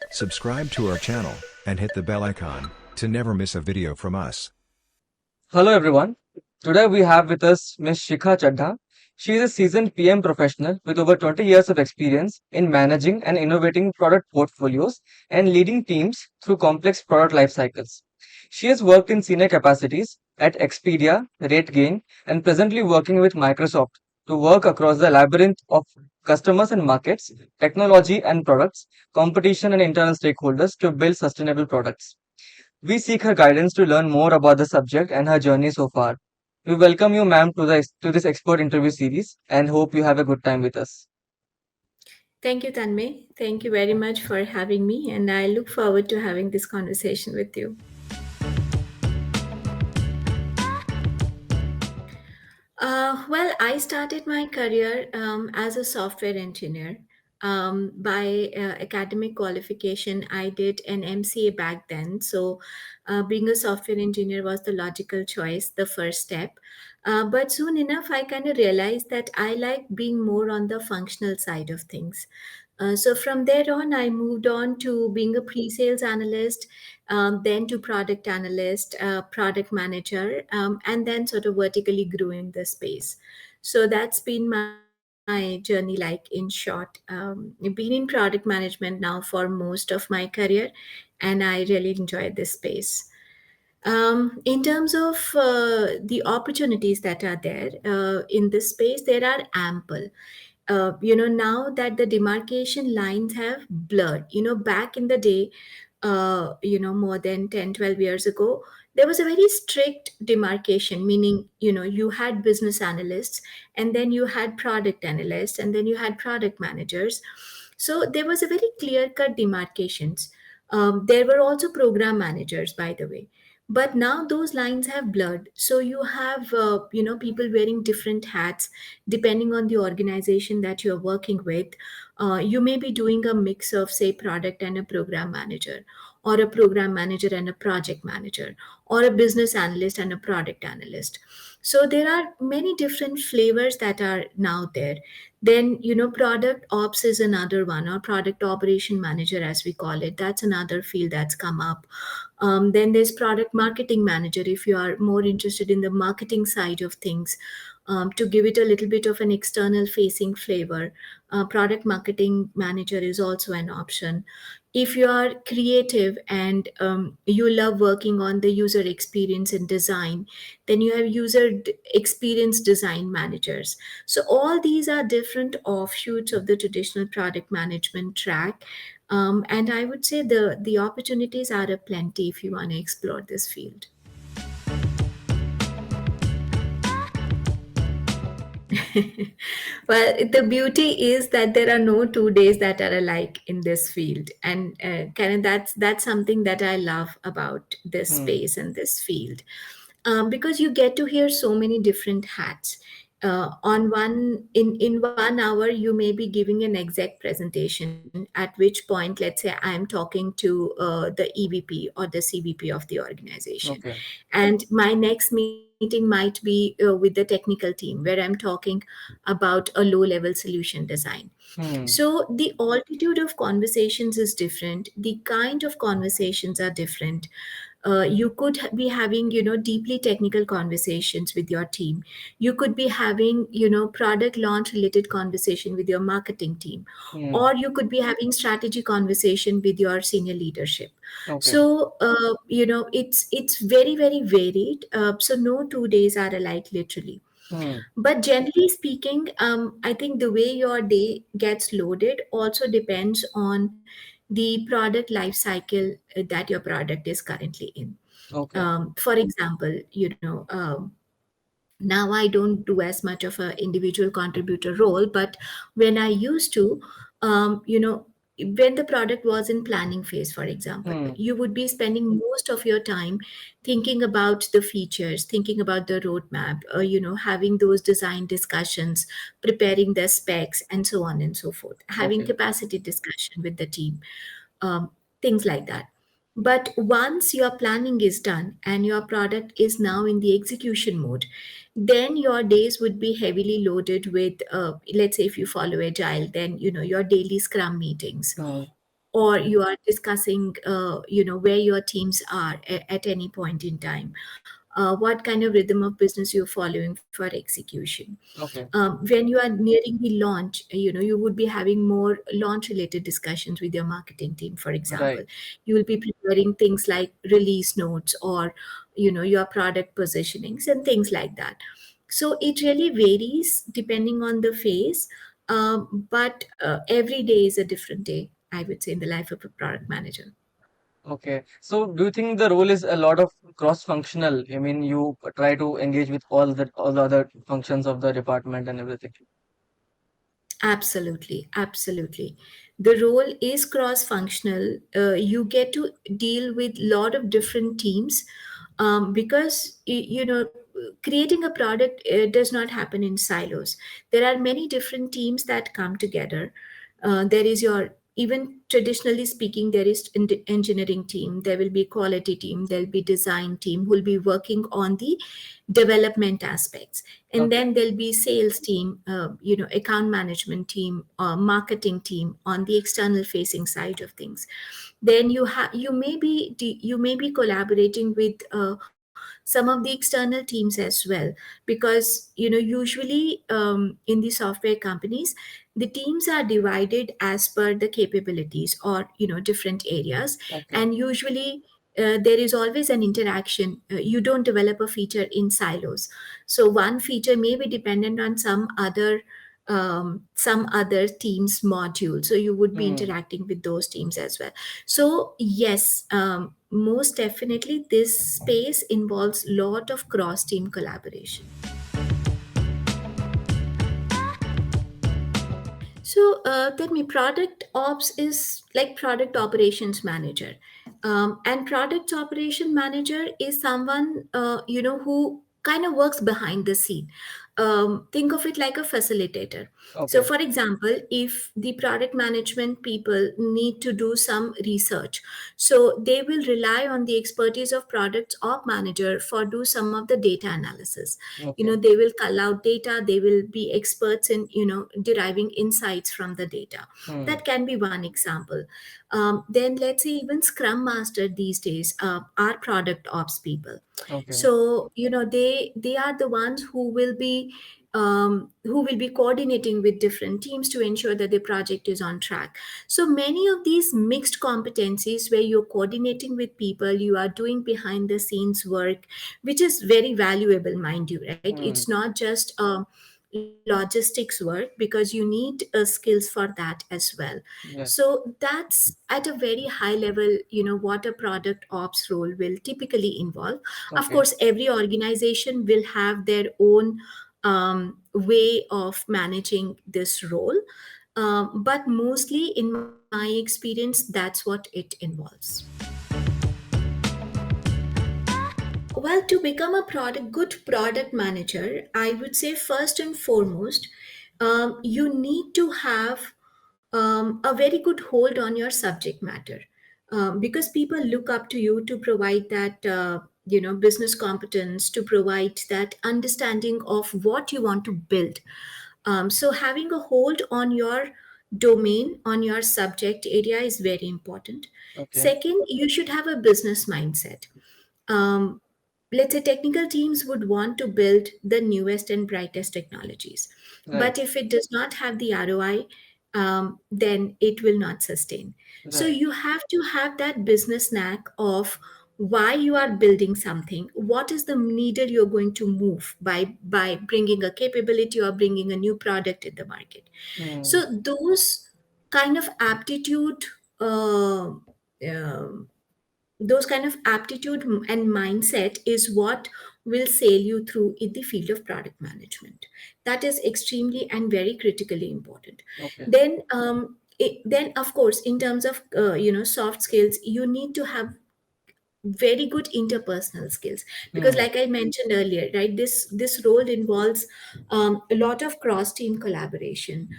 Subscribe to our channel and hit the bell icon to never miss a video from us. Hello everyone. Today we have with us Ms. Shikha Chadha. She is a seasoned PM professional with over 20 years of experience in managing and innovating product portfolios and leading teams through complex product life cycles. She has worked in senior capacities at Expedia, RateGain, and presently working with Microsoft to work across the labyrinth of customers and markets, technology and products, competition and internal stakeholders to build sustainable products. We seek her guidance to learn more about the subject and her journey so far. We welcome you, ma'am, to this expert interview series and hope you have a good time with us. Thank you, Tanmay. Thank you very much for having me, and I look forward to having this conversation with you. I started my career as a software engineer. By academic qualification, I did an MCA back then. So, being a software engineer was the logical choice, the first step. But soon enough, I kind of realized that I like being more on the functional side of things. So from there on, I moved on to being a pre-sales analyst, then to product analyst, product manager, and then sort of vertically grew in the space. So that's been my journey, like in short. I've been in product management now for most of my career, and I really enjoy this space. In terms of the opportunities that are there in this space, there are ample. Now that the demarcation lines have blurred, back in the day, more than 10, 12 years ago, there was a very strict demarcation, meaning, you had business analysts, and then you had product analysts, and then you had product managers. So there was a very clear cut demarcations. There were also program managers, by the way, but now those lines have blurred. So you have people wearing different hats depending on the organization that you're working with. You may be doing a mix of, say, product and a program manager, or a program manager and a project manager, or a business analyst and a product analyst. So there are many different flavors that are now there. Then, product ops is another one, or product operation manager, as we call it. That's another field that's come up. Then there's product marketing manager, if you are more interested in the marketing side of things, to give it a little bit of an external facing flavor. Product marketing manager is also an option. If you are creative and you love working on the user experience and design, then you have experience design managers. So all these are different offshoots of the traditional product management track. And I would say the opportunities are aplenty if you want to explore this field. Well, the beauty is that there are no 2 days that are alike in this field, and kind of that's something that I love about this Hmm. space and this field, because you get to hear so many different hats. On in 1 hour, you may be giving an exec presentation. At which point, let's say I am talking to the EVP or the CVP of the organization, Okay. and my next meeting might be with the technical team, where I'm talking about a low level solution design. Hmm. So the altitude of conversations is different. The kind of conversations are different. You could be having, deeply technical conversations with your team. You could be having, product launch related conversation with your marketing team, Hmm. or you could be having strategy conversation with your senior leadership. Okay. So, it's very, very varied. So no 2 days are alike, literally. Hmm. But generally speaking, I think the way your day gets loaded also depends on the product life cycle that your product is currently in. Okay. For example, now I don't do as much of an individual contributor role, but when I used to, when the product was in planning phase, for example, Hmm. you would be spending most of your time thinking about the features, thinking about the roadmap, having those design discussions, preparing the specs, and so on and so forth, having Okay. capacity discussion with the team, um, things like that. But once your planning is done and your product is now in the execution mode, then your days would be heavily loaded with, let's say, if you follow agile, then your daily scrum meetings, Hmm. or you are discussing, where your teams are at any point in time, what kind of rhythm of business you're following for execution. Okay. When you are nearing the launch, you would be having more launch related discussions with your marketing team, for example. Right. You will be preparing things like release notes, or your product positionings and things like that. So it really varies depending on the phase, but every day is a different day, I would say, in the life of a product manager. Okay. So do you think the role is a lot of cross-functional? I mean, you try to engage with all the other functions of the department and everything. Absolutely, absolutely. The role is cross-functional. You get to deal with a lot of different teams, because creating a product does not happen in silos. There are many different teams that come together. There is your, even traditionally speaking, there is engineering team, there will be quality team, there will be design team who will be working on the development aspects, and Okay. then there'll be sales team, account management team, marketing team on the external facing side of things. Then you may be collaborating with some of the external teams as well, because usually, in the software companies, the teams are divided as per the capabilities, or different areas. Okay. And usually, there is always an interaction. You don't develop a feature in silos, so one feature may be dependent on some other team's module, so you would be Hmm. interacting with those teams as well. So yes, most definitely this space involves lot of cross team collaboration. So, tell me, product ops is like product operations manager, and product operation manager is someone who kind of works behind the scene. Think of it like a facilitator. So, Okay. for example, if the product management people need to do some research, so they will rely on the expertise of product op manager for do some of the data analysis. Okay. They will cull out data, they will be experts in deriving insights from the data. Hmm. That can be one example. Then let's say even scrum master these days are product ops people. Okay. So they are the ones who will be coordinating with different teams to ensure that the project is on track. So many of these mixed competencies, where you're coordinating with people, you are doing behind the scenes work, which is very valuable, mind you, right? It's Hmm. not just logistics work, because you need skills for that as well. Yes. So that's at a very high level, what a product ops role will typically involve. Of Okay. course, every organization will have their own way of managing this role, but mostly, in my experience, that's what it involves. Well, to become a good product manager, I would say first and foremost, you need to have a very good hold on your subject matter, because people look up to you to provide that business competence, to provide that understanding of what you want to build. So having a hold on your domain, on your subject area, is very important. Okay. Second, you should have a business mindset. um, let's say technical teams would want to build the newest and brightest technologies, Right. but if it does not have the ROI, then it will not sustain. So Right. you have to have that business knack of why you are building something, what is the needle you're going to move by bringing a capability or bringing a new product in the market. Hmm. So those kind of aptitude, uh, um those kind of aptitude and mindset is what will sail you through in the field of product management. That is extremely and very critically important. Okay. Then of course, in terms of soft skills, you need to have very good interpersonal skills, because Hmm. like I mentioned earlier, right, this role involves a lot of cross team collaboration.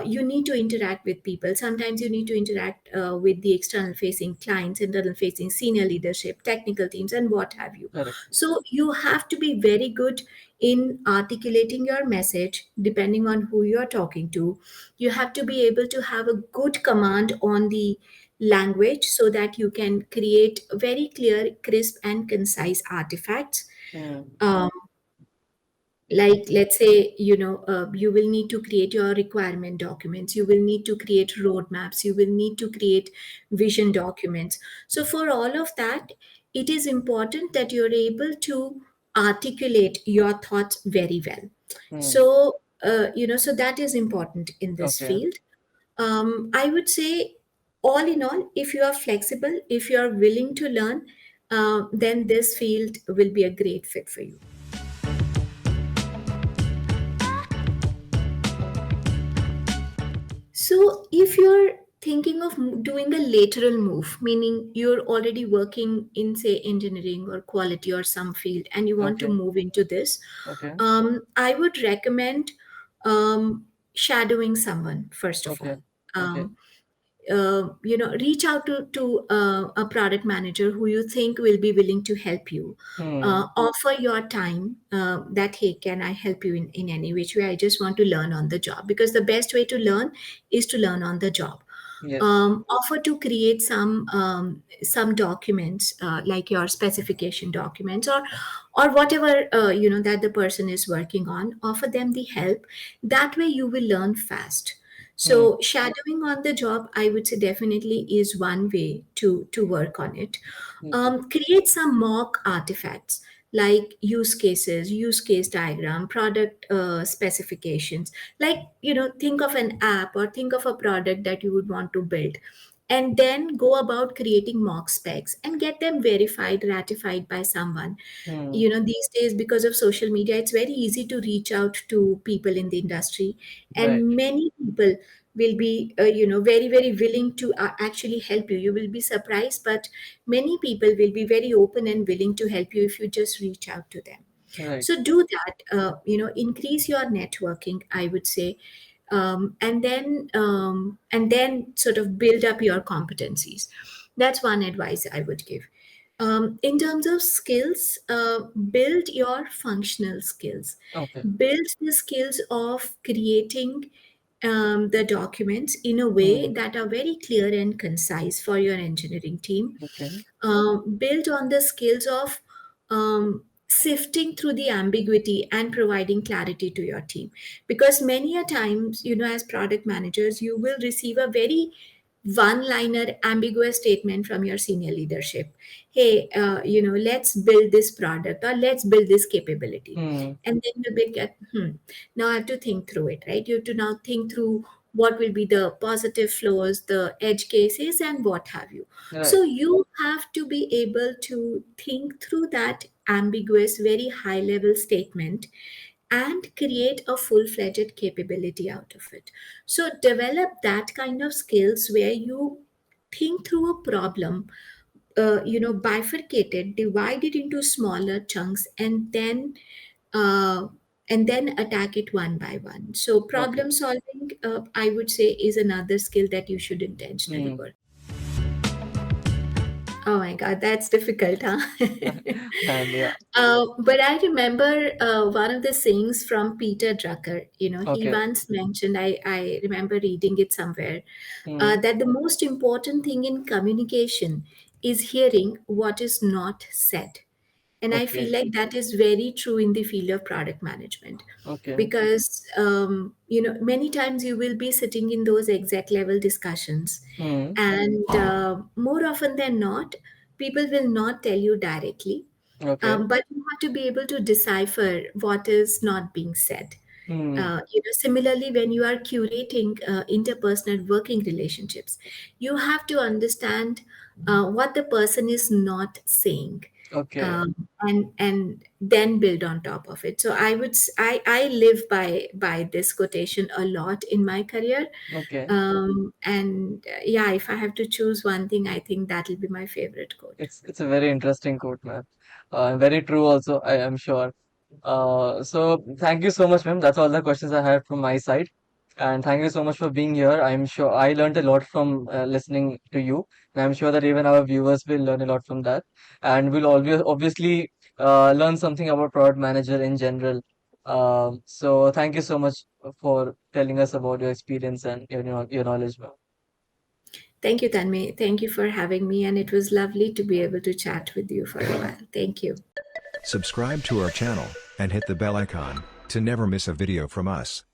You need to interact with people. Sometimes you need to interact with the external facing clients, internal facing senior leadership, technical teams, and what have you. Correct. So you have to be very good in articulating your message depending on who you're talking to. You have to be able to have a good command on the language so that you can create very clear, crisp, and concise artifacts. Hmm. Um, like let's say, you will need to create your requirement documents, you will need to create roadmaps, you will need to create vision documents. So for all of that, it is important that you're able to articulate your thoughts very well. Hmm. So so that is important in this Okay. field. I would say, all in all, if you are flexible, if you are willing to learn, then this field will be a great fit for you. So, if you're thinking of doing a lateral move, meaning you're already working in, say, engineering or quality or some field, and you want to Okay. move into this, Okay. I would recommend shadowing someone, first of Okay. all. Okay. Um, Reach out to a product manager who you think will be willing to help you. Hmm. Offer your time, that, hey, can I help you in any which way? I just want to learn on the job, because the best way to learn is to learn on the job. Yes. Offer to create some documents, like your specification documents, or whatever that the person is working on. Offer them the help. That way you will learn fast. Hmm. So shadowing on the job, I would say, definitely is one way to work on it. Okay. Create some mock artifacts, like use cases, use case diagram, product specifications. Like, think of an app or think of a product that you would want to build, and then go about creating mock specs and get them verified, ratified by someone. Hmm. These days, because of social media, it's very easy to reach out to people in the industry, Right. and many people will be very, very willing to actually help you. You will be surprised, but many people will be very open and willing to help you if you just reach out to them. Right. So do that. Increase your networking, I would say. And then sort of build up your competencies. That's one advice I would give. In terms of skills, build your functional skills. Okay. Build the skills of creating the documents in a way Hmm. that are very clear and concise for your engineering team. Okay. Build on the skills of sifting through the ambiguity and providing clarity to your team. Because many a times, as product managers, you will receive a very one liner ambiguous statement from your senior leadership. Hey, let's build this product, or let's build this capability. Hmm. And then you be get, now I have to think through it, right? You have to now think through what will be the positive flows, the edge cases, and what have you. Right. So you have to be able to think through that ambiguous, very high level statement and create a full fledged capability out of it. So develop that kind of skills where you think through a problem, bifurcate it, divide it into smaller chunks, uh, and then attack it one by one. So Okay. problem solving, I would say, is another skill that you should intentionally Hmm. work. Oh my God, that's difficult, huh? And yeah. But I remember one of the sayings from Peter Drucker. He Okay. once mentioned, I remember reading it somewhere, Hmm. that the most important thing in communication is hearing what is not said. And I feel Okay. like that is very true in the field of product management, Okay. because many times you will be sitting in those exec level discussions, Hmm. and more often than not, people will not tell you directly, Okay. but you have to be able to decipher what is not being said. Hmm. Similarly, when you are curating interpersonal working relationships, you have to understand what the person is not saying, Okay. and then build on top of it. So I live by this quotation a lot in my career. Okay. And yeah, if I have to choose one thing, I think that'll be my favorite quote. It's a very interesting quote, ma'am. Very true also, I am sure. So thank you so much, ma'am. That's all the questions I had from my side. And thank you so much for being here. I'm sure I learned a lot from listening to you. And I'm sure that even our viewers will learn a lot from that. And we'll always obviously learn something about product manager in general. So thank you so much for telling us about your experience and your knowledge, ma'am. Thank you, Tanmay. Thank you for having me, and it was lovely to be able to chat with you for a while. Thank you. Subscribe to our channel, and hit the bell icon, to never miss a video from us.